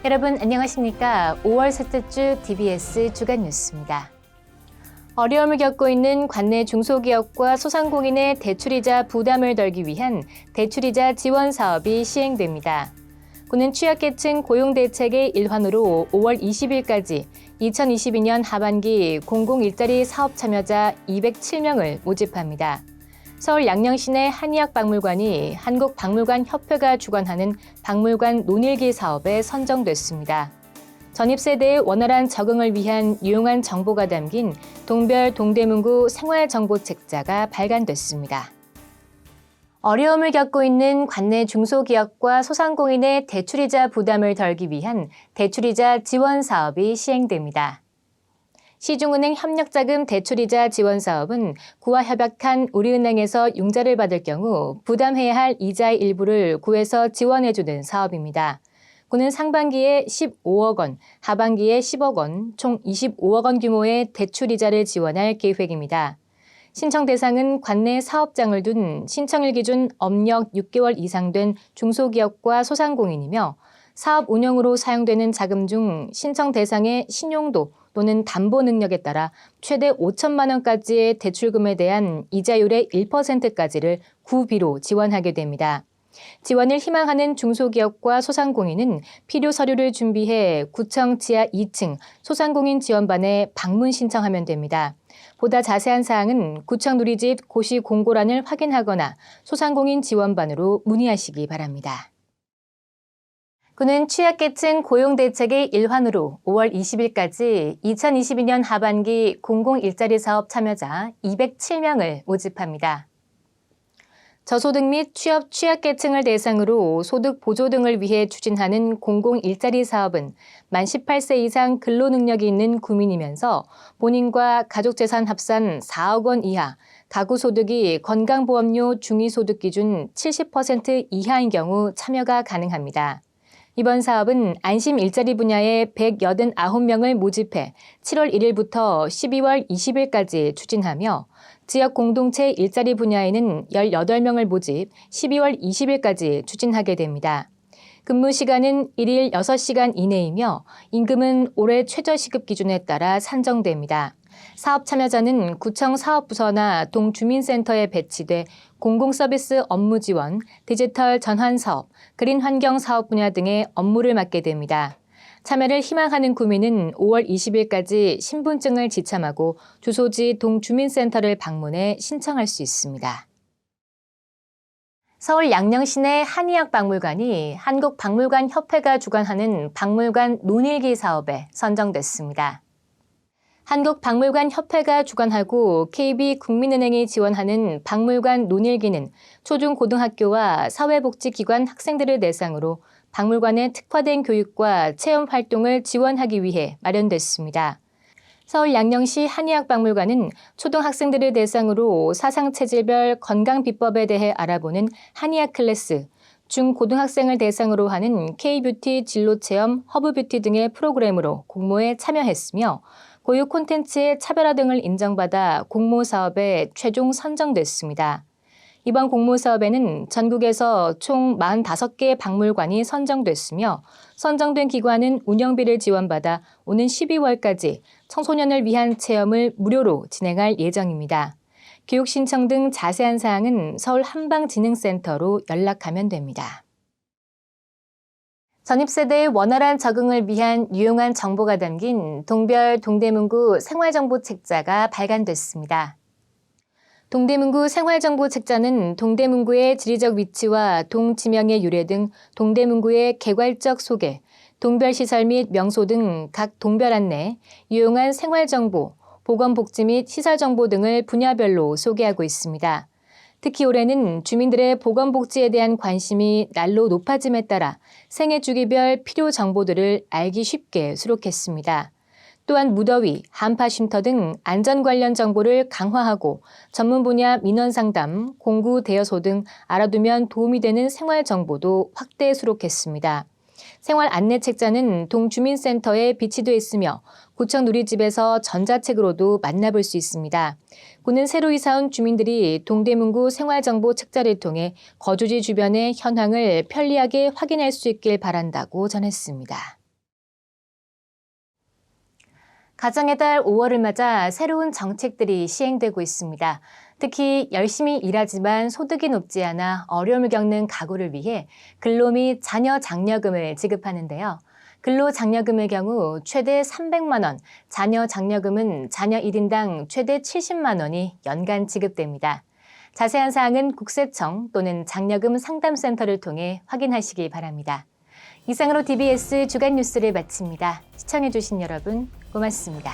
여러분 안녕하십니까? 5월 셋째 주 DBS 주간 뉴스입니다. 어려움을 겪고 있는 관내 중소기업과 소상공인의 대출이자 부담을 덜기 위한 대출이자 지원 사업이 시행됩니다. 군은 취약계층 고용대책의 일환으로 5월 20일까지 2022년 하반기 공공일자리 사업 참여자 207명을 모집합니다. 서울 양령시내 한의학박물관이 한국박물관협회가 주관하는 박물관 논일기 사업에 선정됐습니다. 전입세대의 원활한 적응을 위한 유용한 정보가 담긴 동별 동대문구 생활정보책자가 발간됐습니다. 어려움을 겪고 있는 관내 중소기업과 소상공인의 대출이자 부담을 덜기 위한 대출이자 지원 사업이 시행됩니다. 시중은행 협력자금 대출이자 지원 사업은 구와 협약한 우리은행에서 융자를 받을 경우 부담해야 할 이자의 일부를 구에서 지원해주는 사업입니다. 구는 상반기에 15억 원, 하반기에 10억 원, 총 25억 원 규모의 대출이자를 지원할 계획입니다. 신청 대상은 관내 사업장을 둔 신청일 기준 업력 6개월 이상 된 중소기업과 소상공인이며 사업 운영으로 사용되는 자금 중 신청 대상의 신용도 또는 담보 능력에 따라 최대 5천만 원까지의 대출금에 대한 이자율의 1%까지를 구비로 지원하게 됩니다. 지원을 희망하는 중소기업과 소상공인은 필요 서류를 준비해 구청 지하 2층 소상공인 지원반에 방문 신청하면 됩니다. 보다 자세한 사항은 구청 누리집 고시 공고란을 확인하거나 소상공인 지원반으로 문의하시기 바랍니다. 군은 취약계층 고용대책의 일환으로 5월 20일까지 2022년 하반기 공공일자리 사업 참여자 207명을 모집합니다. 저소득 및 취약계층을 대상으로 소득 보조 등을 위해 추진하는 공공일자리 사업은 만 18세 이상 근로능력이 있는 구민이면서 본인과 가족재산 합산 4억 원 이하, 가구소득이 건강보험료 중위소득 기준 70% 이하인 경우 참여가 가능합니다. 이번 사업은 안심 일자리 분야에 189명을 모집해 7월 1일부터 12월 20일까지 추진하며 지역 공동체 일자리 분야에는 18명을 모집 12월 20일까지 추진하게 됩니다. 근무 시간은 1일 6시간 이내이며 임금은 올해 최저시급 기준에 따라 산정됩니다. 사업 참여자는 구청 사업부서나 동주민센터에 배치돼 공공서비스 업무 지원, 디지털 전환 사업, 그린 환경 사업 분야 등의 업무를 맡게 됩니다. 참여를 희망하는 구민은 5월 20일까지 신분증을 지참하고 주소지 동주민센터를 방문해 신청할 수 있습니다. 서울 양령시내 한의학박물관이 한국박물관협회가 주관하는 박물관 논일기 사업에 선정됐습니다. 한국박물관협회가 주관하고 KB국민은행이 지원하는 박물관 논일기는 초중고등학교와 사회복지기관 학생들을 대상으로 박물관의 특화된 교육과 체험 활동을 지원하기 위해 마련됐습니다. 서울 양령시 한의학박물관은 초등학생들을 대상으로 사상체질별 건강비법에 대해 알아보는 한의학 클래스, 중고등학생을 대상으로 하는 K-뷰티 진로체험 허브뷰티 등의 프로그램으로 공모에 참여했으며 고유 콘텐츠의 차별화 등을 인정받아 공모 사업에 최종 선정됐습니다. 이번 공모 사업에는 전국에서 총 45개의 박물관이 선정됐으며 선정된 기관은 운영비를 지원받아 오는 12월까지 청소년을 위한 체험을 무료로 진행할 예정입니다. 교육 신청 등 자세한 사항은 서울 한방진흥센터로 연락하면 됩니다. 전입세대의 원활한 적응을 위한 유용한 정보가 담긴 동별 동대문구 생활정보책자가 발간됐습니다. 동대문구 생활정보책자는 동대문구의 지리적 위치와 동지명의 유래 등 동대문구의 개괄적 소개, 동별시설 및 명소 등 각 동별 안내, 유용한 생활정보, 보건복지 및 시설정보 등을 분야별로 소개하고 있습니다. 특히 올해는 주민들의 보건복지에 대한 관심이 날로 높아짐에 따라 생애 주기별 필요 정보들을 알기 쉽게 수록했습니다. 또한 무더위, 한파 쉼터 등 안전 관련 정보를 강화하고 전문 분야 민원 상담, 공구 대여소 등 알아두면 도움이 되는 생활 정보도 확대 수록했습니다. 생활 안내 책자는 동주민센터에 비치돼 있으며 구청 누리집에서 전자책으로도 만나볼 수 있습니다. 구는 새로 이사온 주민들이 동대문구 생활정보 책자를 통해 거주지 주변의 현황을 편리하게 확인할 수 있길 바란다고 전했습니다. 가정의 달 5월을 맞아 새로운 정책들이 시행되고 있습니다. 특히 열심히 일하지만 소득이 높지 않아 어려움을 겪는 가구를 위해 근로 및 자녀 장려금을 지급하는데요. 근로 장려금의 경우 최대 300만 원, 자녀 장려금은 자녀 1인당 최대 70만 원이 연간 지급됩니다. 자세한 사항은 국세청 또는 장려금 상담센터를 통해 확인하시기 바랍니다. 이상으로 TBS 주간 뉴스를 마칩니다. 시청해주신 여러분 고맙습니다.